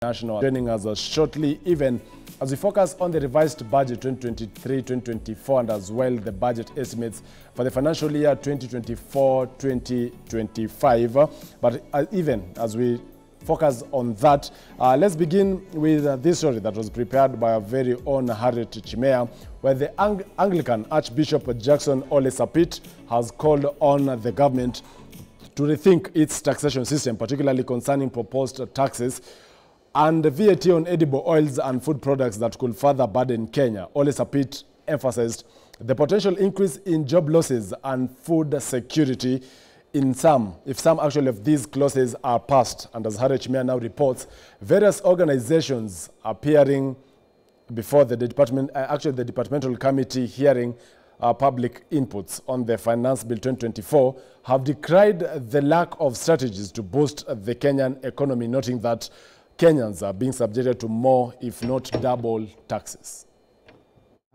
National joining us shortly, even as we focus on the revised budget 2023-2024 and as well the budget estimates for the financial year 2024-2025. But even as we focus on that, let's begin with this story that was prepared by our very own Harriet Chimea, where the Anglican Archbishop Jackson Ole Sapit has called on the government to rethink its taxation system, particularly concerning proposed taxes and the VAT on edible oils and food products that could further burden Kenya. Ole Sapit emphasized the potential increase in job losses and food security if some actually of these clauses are passed. And as Harriet Chimea now reports, various organizations appearing before the department, the departmental committee hearing public inputs on the Finance Bill 2024 have decried the lack of strategies to boost the Kenyan economy, noting that Kenyans are being subjected to more, if not double, taxes.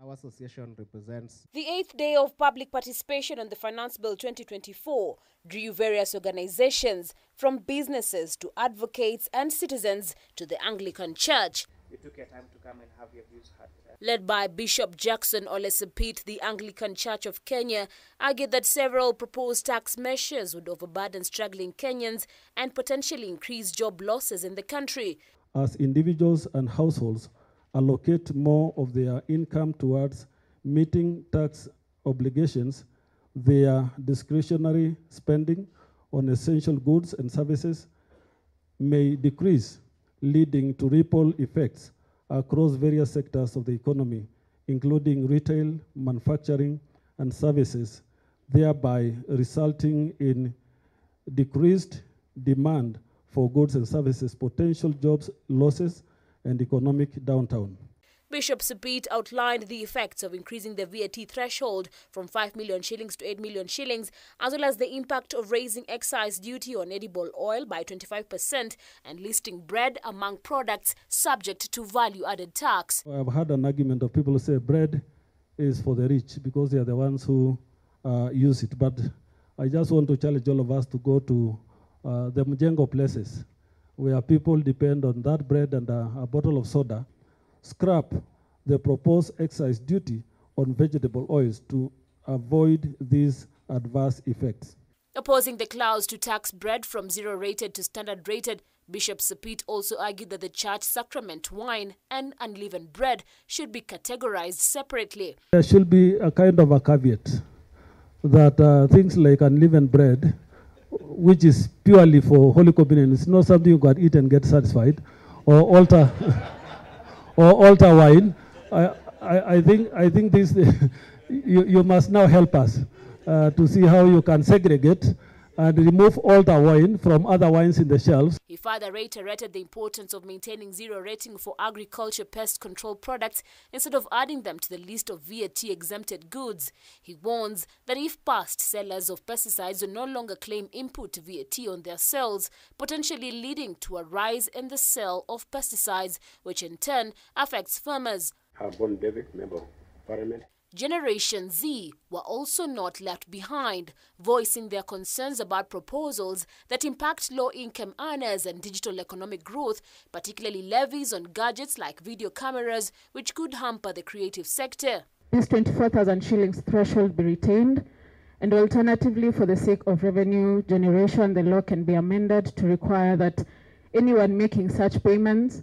Our association represents the 8th day of public participation on the Finance Bill 2024 drew various organizations, from businesses to advocates and citizens to the Anglican Church. You took your time to come and have your views heard. Led by Bishop Jackson Ole Sapit, the Anglican Church of Kenya argued that several proposed tax measures would overburden struggling Kenyans and potentially increase job losses in the country. As individuals and households allocate more of their income towards meeting tax obligations, their discretionary spending on essential goods and services may decrease, leading to ripple effects across various sectors of the economy, including retail, manufacturing, and services, thereby resulting in decreased demand for goods and services, potential jobs losses, and economic downturn. Bishop Sapit outlined the effects of increasing the VAT threshold from 5 million shillings to 8 million shillings, as well as the impact of raising excise duty on edible oil by 25% and listing bread among products subject to value-added tax. I've had an argument of people who say bread is for the rich because they are the ones who use it. But I just want to challenge all of us to go to the Mjengo places where people depend on that bread and a bottle of soda. Scrap the proposed excise duty on vegetable oils to avoid these adverse effects. Opposing the clause to tax bread from zero-rated to standard-rated, Bishop Sapit also argued that the church sacrament wine and unleavened bread should be categorized separately. There should be a kind of a caveat that things like unleavened bread, which is purely for Holy Communion, it's not something you can eat and get satisfied, or altar wine. I think this you must now help us to see how you can segregate and remove altar wine from other wines in the shelves. He further reiterated the importance of maintaining zero rating for agriculture pest control products instead of adding them to the list of VAT-exempted goods. He warns that if passed, sellers of pesticides will no longer claim input VAT on their sales, potentially leading to a rise in the sale of pesticides, which in turn affects farmers. Bon David, Member of Parliament. Generation Z were also not left behind, voicing their concerns about proposals that impact low-income earners and digital economic growth, particularly levies on gadgets like video cameras, which could hamper the creative sector. This 24,000 shillings threshold be retained, and alternatively, for the sake of revenue generation, the law can be amended to require that anyone making such payments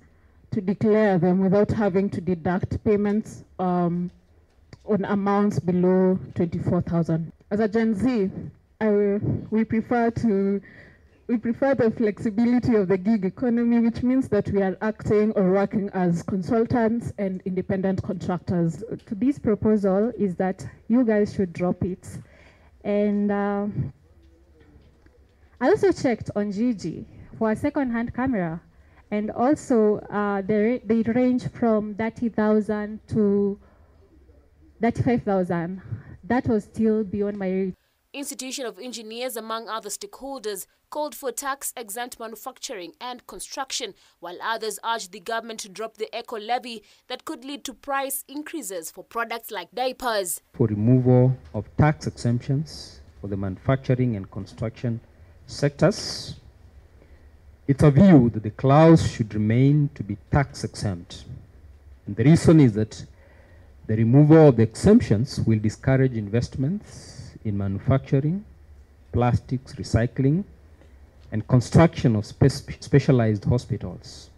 to declare them without having to deduct payments on amounts below 24,000. As a Gen Z, we prefer the flexibility of the gig economy, which means that we are acting or working as consultants and independent contractors. To this proposal is that you guys should drop it. And I also checked on Gigi for a second-hand camera, and also they range from 30,000 to 35,000. That was still beyond my reach. Institution of Engineers, among other stakeholders, called for tax-exempt manufacturing and construction, while others urged the government to drop the eco-levy that could lead to price increases for products like diapers. For removal of tax exemptions for the manufacturing and construction sectors, It's a view that the clause should remain to be tax exempt. And the reason is that the removal of the exemptions will discourage investments in manufacturing, plastics, recycling, and construction of specialized hospitals.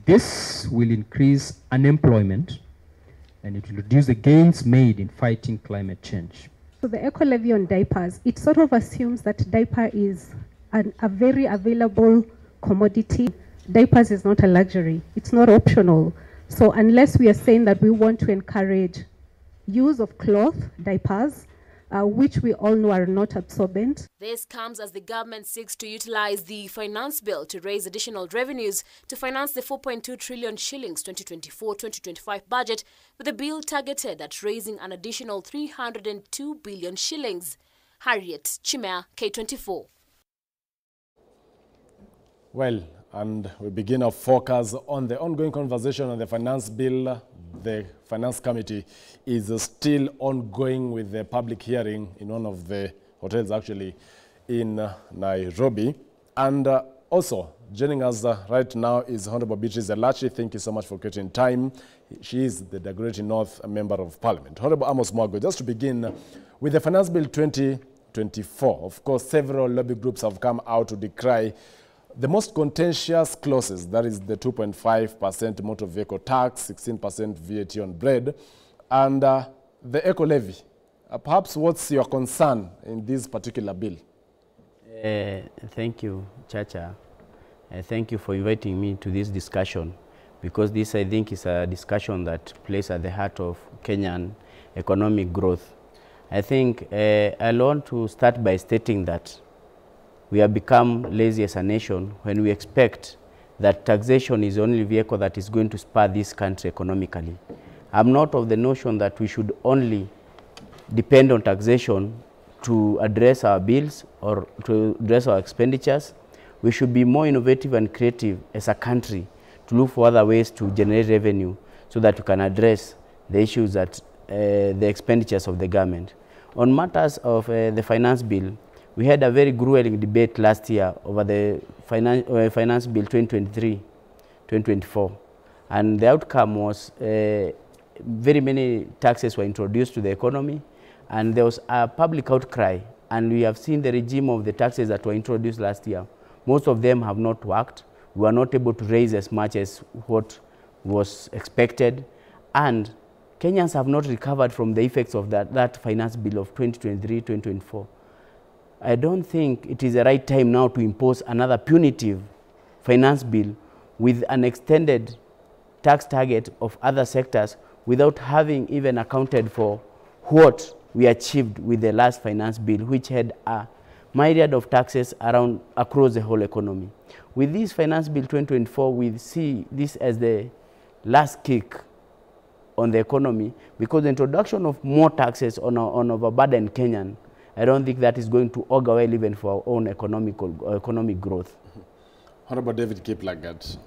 This will increase unemployment and it will reduce the gains made in fighting climate change. So the eco levy on diapers, it sort of assumes that diaper is a very available commodity. Diapers is not a luxury, it's not optional. So unless we are saying that we want to encourage use of cloth diapers, which we all know are not absorbent. This comes as the government seeks to utilize the finance bill to raise additional revenues to finance the 4.2 trillion shillings 2024-2025 budget, with the bill targeted at raising an additional 302 billion shillings. Harriet Chimea, K24. Well, and we begin our focus on the ongoing conversation on the finance bill. The Finance Committee is still ongoing with the public hearing in one of the hotels actually in Nairobi. And also joining us right now is Honorable Beatrice Elachi. Thank you so much for creating time. She is the Dagoretti North Member of Parliament. Honorable Amos Mwago, just to begin with the Finance Bill 2024, of course, several lobby groups have come out to decry the most contentious clauses, that is the 2.5% motor vehicle tax, 16% VAT on bread, and the eco levy. Perhaps what's your concern in this particular bill? Thank you, Chacha. Thank you for inviting me to this discussion, because this, I think, is a discussion that plays at the heart of Kenyan economic growth. I think I want to start by stating that we have become lazy as a nation when we expect that taxation is the only vehicle that is going to spur this country economically. I'm not of the notion that we should only depend on taxation to address our bills or to address our expenditures. We should be more innovative and creative as a country to look for other ways to generate revenue so that we can address the issues that the expenditures of the government. On matters of the finance bill, we had a very grueling debate last year over the Finance Bill 2023-2024, and the outcome was very many taxes were introduced to the economy, and there was a public outcry, and we have seen the regime of the taxes that were introduced last year. Most of them have not worked. We were not able to raise as much as what was expected, and Kenyans have not recovered from the effects of that finance bill of 2023-2024. I don't think it is the right time now to impose another punitive finance bill with an extended tax target of other sectors without having even accounted for what we achieved with the last finance bill, which had a myriad of taxes across the whole economy. With this finance bill 2024, we see this as the last kick on the economy, because the introduction of more taxes on overburdened Kenyan, I don't think that is going to augur well even for our own economic growth. Honorable David Kiplagat,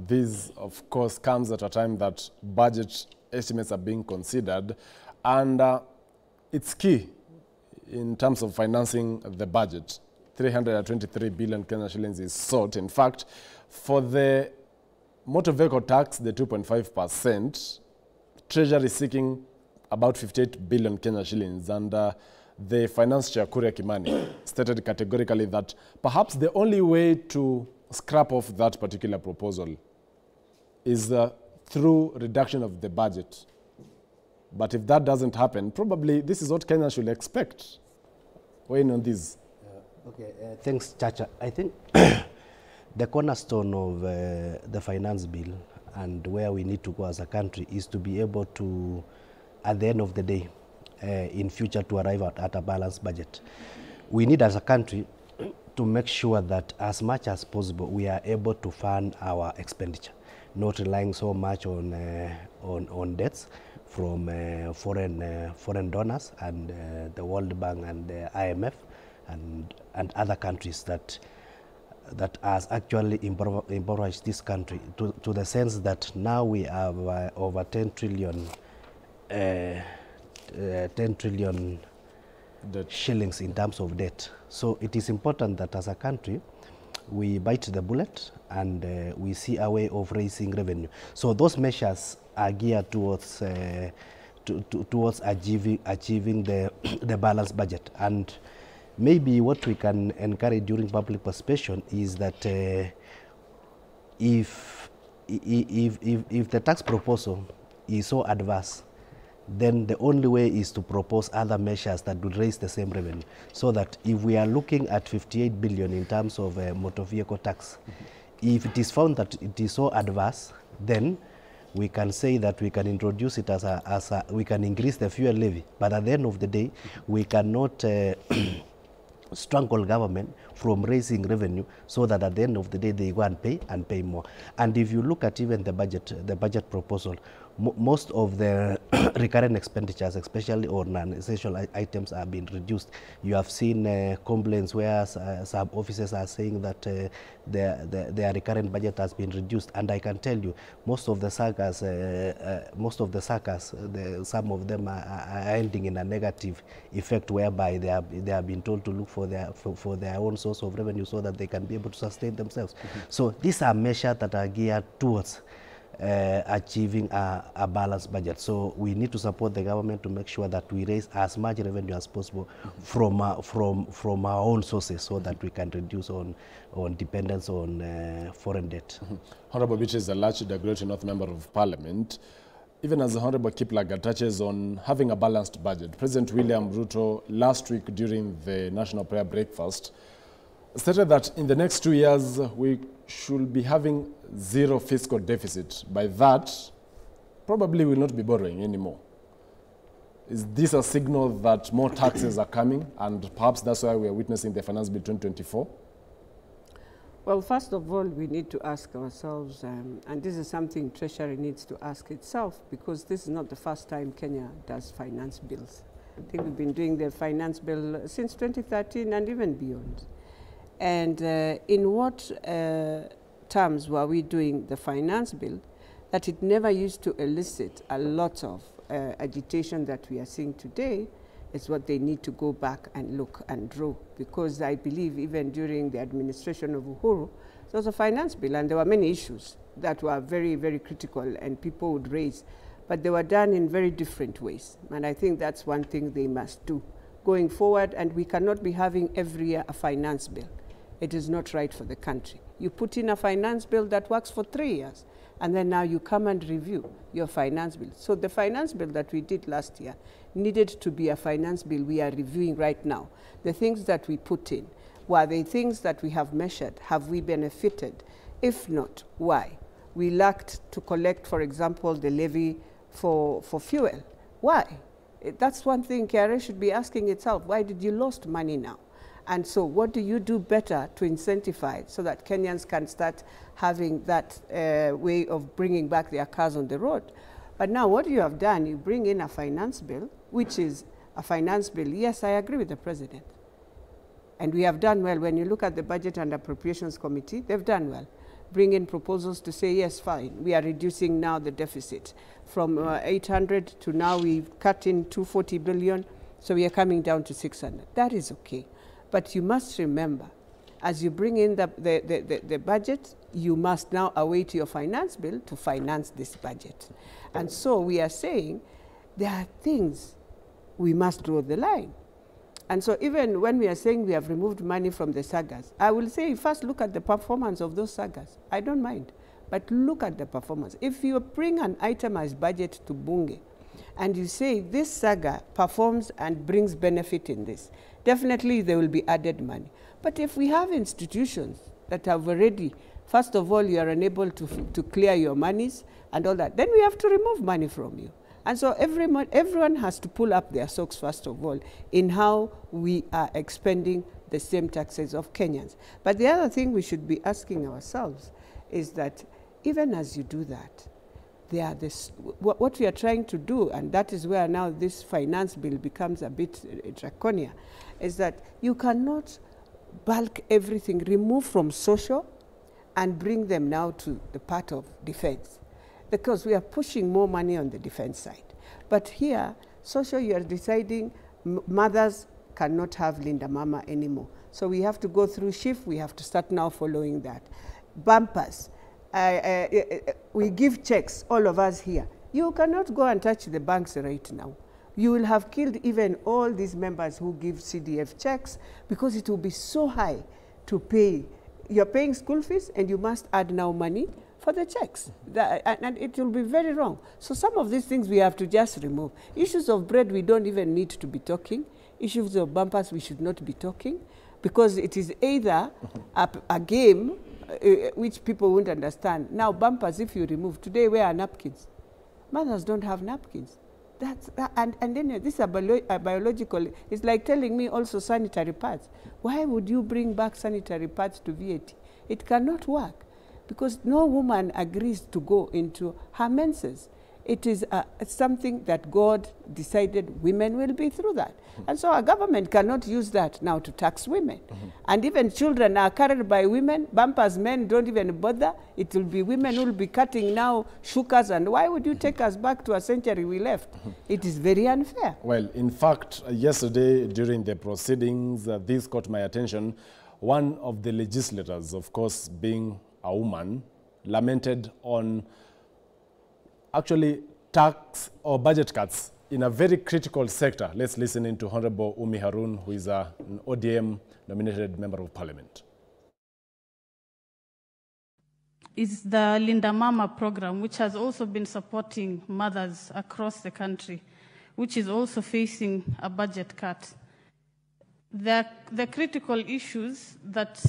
this, of course, comes at a time that budget estimates are being considered, and it's key in terms of financing the budget. 323 billion Kenya shillings is sought. In fact, for the motor vehicle tax, the 2.5%, Treasury is seeking about 58 billion Kenya shillings, and the finance chair, Kuria Kimani, stated categorically that perhaps the only way to scrap off that particular proposal is through reduction of the budget. But if that doesn't happen, probably this is what Kenya should expect. Weigh in on this. Thanks, Chacha. I think the cornerstone of the finance bill and where we need to go as a country is to be able to, at the end of the day, in future, to arrive at a balanced budget. We need as a country to make sure that as much as possible we are able to fund our expenditure, not relying so much on debts from foreign donors and the World Bank and the IMF and other countries that has actually impoverished this country to the sense that now we have over 10 trillion shillings in terms of debt. So it is important that as a country we bite the bullet and we see a way of raising revenue. So those measures are geared towards towards achieving the the balanced budget. And maybe what we can encourage during public participation is that if the tax proposal is so adverse, then the only way is to propose other measures that would raise the same revenue. So that if we are looking at 58 billion in terms of motor vehicle tax, if it is found that it is so adverse, then we can say that we can introduce it we can increase the fuel levy. But at the end of the day, we cannot strangle government from raising revenue, so that at the end of the day they go and pay more. And if you look at even the budget proposal, most of the recurrent expenditures, especially on non-essential items, are being reduced. You have seen complaints where some officers are saying that their recurrent budget has been reduced. And I can tell you, most of the sagas, some of them are ending in a negative effect, whereby they are being told to look for their own source of revenue, so that they can be able to sustain themselves. So these are measures that are geared towards achieving a balanced budget. So we need to support the government to make sure that we raise as much revenue as possible from our own sources, so that we can reduce on dependence on foreign debt. Honorable Beatrice Alachi, the Great North Member of Parliament, even as the Honorable Kiplagat touches on having a balanced budget, President William Ruto last week during the National Prayer Breakfast stated that in the next 2 years we should be having zero fiscal deficit. By that, probably we will not be borrowing anymore. Is this a signal that more taxes are coming, and perhaps that's why we are witnessing the Finance Bill 2024? Well, first of all, we need to ask ourselves, and this is something Treasury needs to ask itself, because this is not the first time Kenya does finance bills. I think we've been doing the finance bill since 2013 and even beyond. And in what terms were we doing the finance bill, that it never used to elicit a lot of agitation that we are seeing today? Is what they need to go back and look and draw. Because I believe even during the administration of Uhuru, there was a finance bill, and there were many issues that were very, very critical and people would raise, but they were done in very different ways. And I think that's one thing they must do going forward, and we cannot be having every year a finance bill. It is not right for the country. You put in a finance bill that works for 3 years, and then now you come and review your finance bill. So the finance bill that we did last year needed to be a finance bill we are reviewing right now. The things that we put in, were they things that we have measured? Have we benefited? If not, why? We lacked to collect, for example, the levy for fuel. Why? That's one thing KRA should be asking itself. Why did you lose money now? And so what do you do better to incentivize so that Kenyans can start having that way of bringing back their cars on the road? But now what you have done, you bring in a finance bill, which is a finance bill. Yes, I agree with the president. And we have done well. When you look at the Budget and Appropriations Committee, they've done well. Bring in proposals to say, yes, fine, we are reducing now the deficit from 800 to now we've cut in 240 billion, so we are coming down to 600. That is okay. But you must remember, as you bring in the budget, you must now await your finance bill to finance this budget. And so we are saying there are things we must draw the line. And so even when we are saying we have removed money from the sagas, I will say first look at the performance of those sagas. I don't mind, but look at the performance. If you bring an itemized budget to Bunge and you say this saga performs and brings benefit in this, definitely there will be added money. But if we have institutions that have already, first of all, you are unable to clear your monies and all that, then we have to remove money from you. And so everyone has to pull up their socks, first of all, in how we are expending the same taxes of Kenyans. But the other thing we should be asking ourselves is that even as you do that, they are what we are trying to do, and that is where now this finance bill becomes a bit draconian, is that you cannot bulk everything, remove from social and bring them now to the part of defense, because we are pushing more money on the defense side. But here, social, you are deciding mothers cannot have Linda Mama anymore. So we have to go through shift. We have to start now following that. Bumpers. We give checks, all of us here. You cannot go and touch the banks right now. You will have killed even all these members who give CDF checks because it will be so high to pay. You're paying school fees and you must add now money for the checks. And it will be very wrong. So some of these things we have to just remove. Issues of bread, we don't even need to be talking. Issues of bumpers, we should not be talking because it is either a game which people won't understand. Now bumpers, if you remove, today where are napkins? Mothers don't have napkins. And then this is a biological, it's like telling me also sanitary pads. Why would you bring back sanitary pads to VAT? It cannot work because no woman agrees to go into her menses. It is something that God decided women will be through that. And so our government cannot use that now to tax women. And even children are carried by women. Bumpers, men don't even bother. It will be women who will be cutting now shukas. And why would you take us back to a century we left? It is very unfair. Well, in fact, yesterday during the proceedings, this caught my attention. One of the legislators, of course, being a woman, lamented on actually tax or budget cuts in a very critical sector. Let's listen in to Honorable Umi Harun, who is an ODM-nominated Member of Parliament. It's the Linda Mama program, which has also been supporting mothers across the country, which is also facing a budget cut. The critical issues that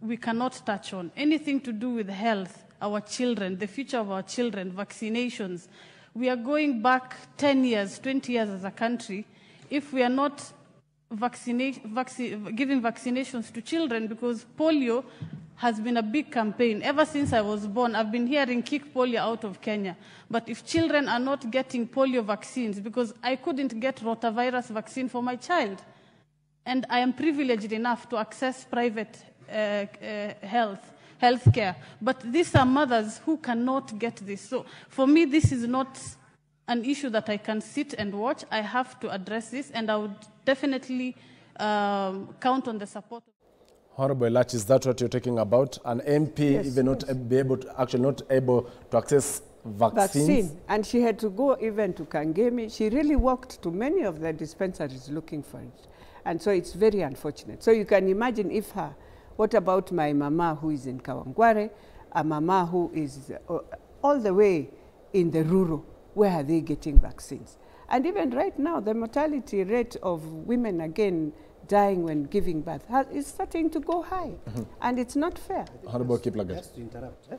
we cannot touch on, anything to do with health, our children, the future of our children, vaccinations. We are going back 10 years, 20 years as a country if we are not giving vaccinations to children, because polio has been a big campaign. Ever since I was born, I've been hearing kick polio out of Kenya. But if children are not getting polio vaccines, because I couldn't get rotavirus vaccine for my child, and I am privileged enough to access private healthcare. But these are mothers who cannot get this. So for me, this is not an issue that I can sit and watch. I have to address this, and I would definitely count on the support. Honorable Elach, is that what you're talking about? An MP Yes, even not be able to, actually not able to access vaccines? And she had to go even to Kangemi. She really walked to many of the dispensaries looking for it. And so it's very unfortunate. So you can imagine if her, what about my mama who is in Kawangware, a mama who is all the way in the rural, where are they getting vaccines? And even right now, the mortality rate of women, again, dying when giving birth is starting to go high. And it's not fair. Honorable Kiplagat. Just to interrupt.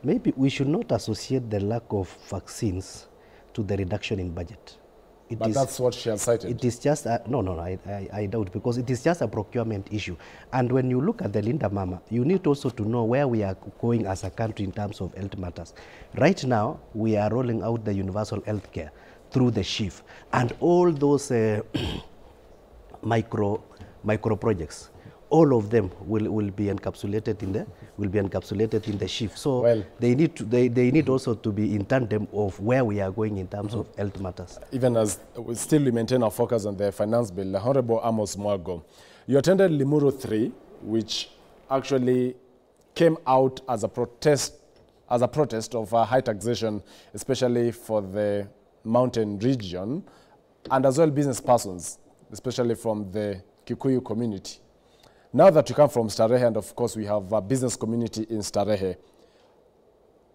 Maybe we should not associate the lack of vaccines to the reduction in budget. But that's what she has cited. It is just, I doubt, because it is just a procurement issue. And when you look at the Linda Mama, you need also to know where we are going as a country in terms of health matters. Right now, we are rolling out the universal health care through the SHIF. And all those micro projects, all of them will be encapsulated in the SHIF. So well, they need also to be in tandem of where we are going in terms of health matters. Even as we still maintain our focus on the finance bill, Honorable Amos Mwago, you attended Limuru 3, which actually came out as a protest of high taxation, especially for the mountain region, and as well business persons, especially from the Kikuyu community. Now that you come from Starehe, and of course we have a business community in Starehe,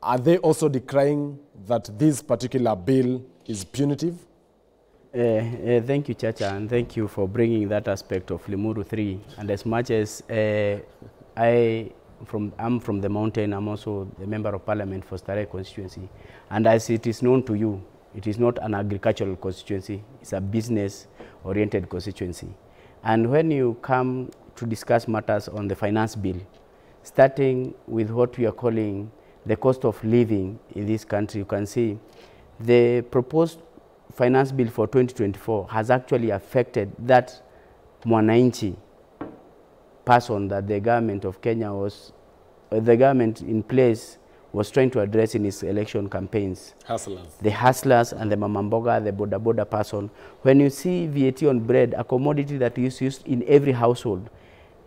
are they also decrying that this particular bill is punitive? Thank you, Chacha, and thank you for bringing that aspect of Limuru 3. And as much as I'm from the mountain, I'm also the Member of Parliament for Starehe constituency. And as it is known to you, it is not an agricultural constituency, it's a business-oriented constituency. And when you come to discuss matters on the finance bill, starting with what we are calling the cost of living in this country, you can see the proposed finance bill for 2024 has actually affected that mwananchi person that the government of Kenya the government in place was trying to address in its election campaigns. Hustlers. The hustlers and the mamamboga, the boda person. When you see VAT on bread, a commodity that is used in every household,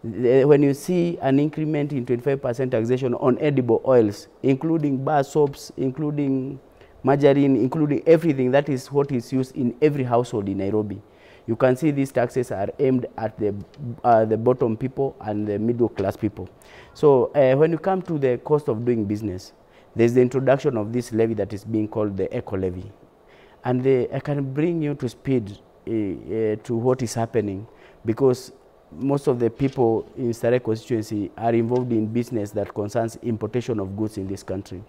When you see an increment in 25% taxation on edible oils, including bar soaps, including margarine, including everything, that is what is used in every household in Nairobi. You can see these taxes are aimed at the bottom people and the middle class people. So when you come to the cost of doing business, there's the introduction of this levy that is being called the eco levy. And I can bring you to speed to what is happening, because most of the people in Starehe constituency are involved in business that concerns importation of goods in this country.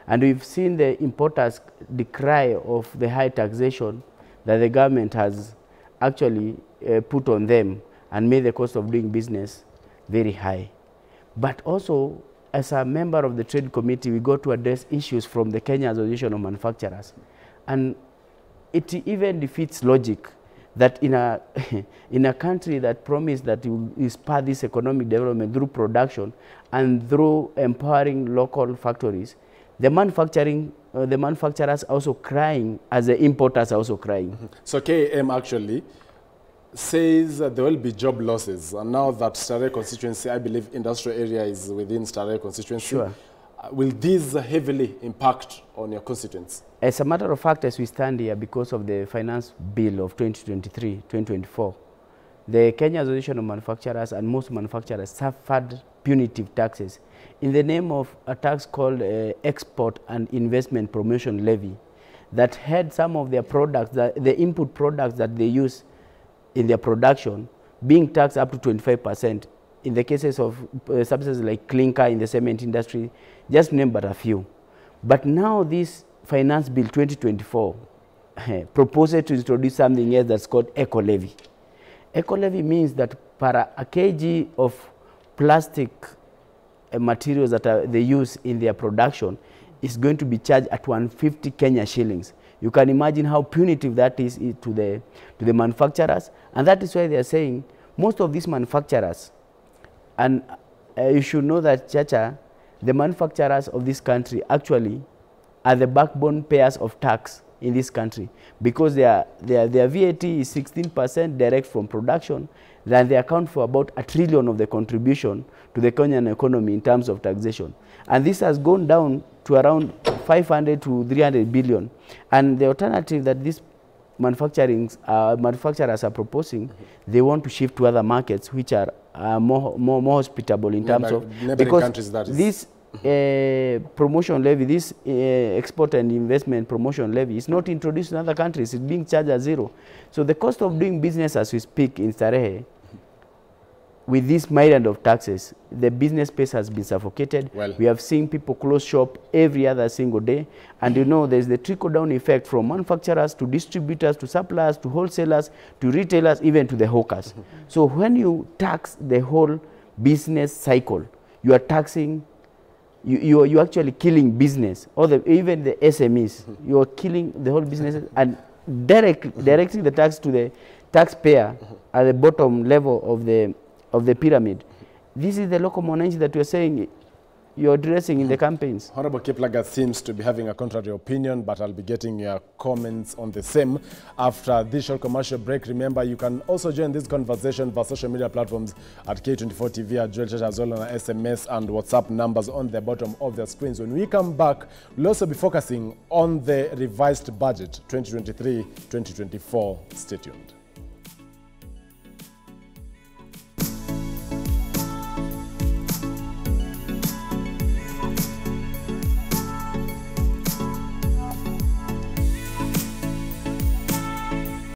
And we've seen the importers decry of the high taxation that the government has actually put on them and made the cost of doing business very high. But also, as a member of the trade committee, we got to address issues from the Kenya Association of Manufacturers. And it even defeats logic that in a country that promised that it will spur this economic development through production and through empowering local factories, the manufacturers also crying as the importers are also crying. So KM actually says there will be job losses. And now that Starehe constituency, I believe industrial area is within Starehe constituency. Sure. Will these heavily impact on your constituents? As a matter of fact, as we stand here, because of the finance bill of 2023-2024, the Kenya Association of Manufacturers and most manufacturers suffered punitive taxes in the name of a tax called Export and Investment Promotion Levy that had some of their products, the input products that they use in their production, being taxed up to 25%. In the cases of substances like clinker in the cement industry, just name but a few. But now this Finance Bill 2024 proposes to introduce something else that's called eco levy. Eco levy means that per a kg of plastic materials that they use in their production is going to be charged at 150 Kenya shillings. You can imagine how punitive that is to the manufacturers, and that is why they are saying most of these manufacturers, and you should know that, Chacha, the manufacturers of this country actually are the backbone payers of tax in this country, because their VAT is 16% direct from production, then they account for about 1 trillion of the contribution to the Kenyan economy in terms of taxation. And this has gone down to around 500 to 300 billion. And the alternative that these manufacturers are proposing, they want to shift to other markets which are more hospitable in terms of, because this promotion levy, this export and investment promotion levy is not introduced in other countries. It's being charged at zero. So the cost of doing business as we speak in Starehe, with this myriad of taxes, the business space has been suffocated. Well, we have seen people close shop every other single day. And you know, there's the trickle-down effect from manufacturers to distributors to suppliers to wholesalers to retailers, even to the hawkers. So when you tax the whole business cycle, you are taxing, you're actually killing business, or even the SMEs. You're killing the whole business and directing the tax to the taxpayer at the bottom level of the pyramid. This is the local monarchy that we're saying you're addressing in the campaigns. Honorable Kiplagat seems to be having a contrary opinion, but I'll be getting your comments on the same after this short commercial break. Remember, you can also join this conversation via social media platforms at K24 TV, at Joel Church, as well on SMS and WhatsApp numbers on the bottom of their screens. When we come back, we'll also be focusing on the revised budget 2023-2024. Stay tuned.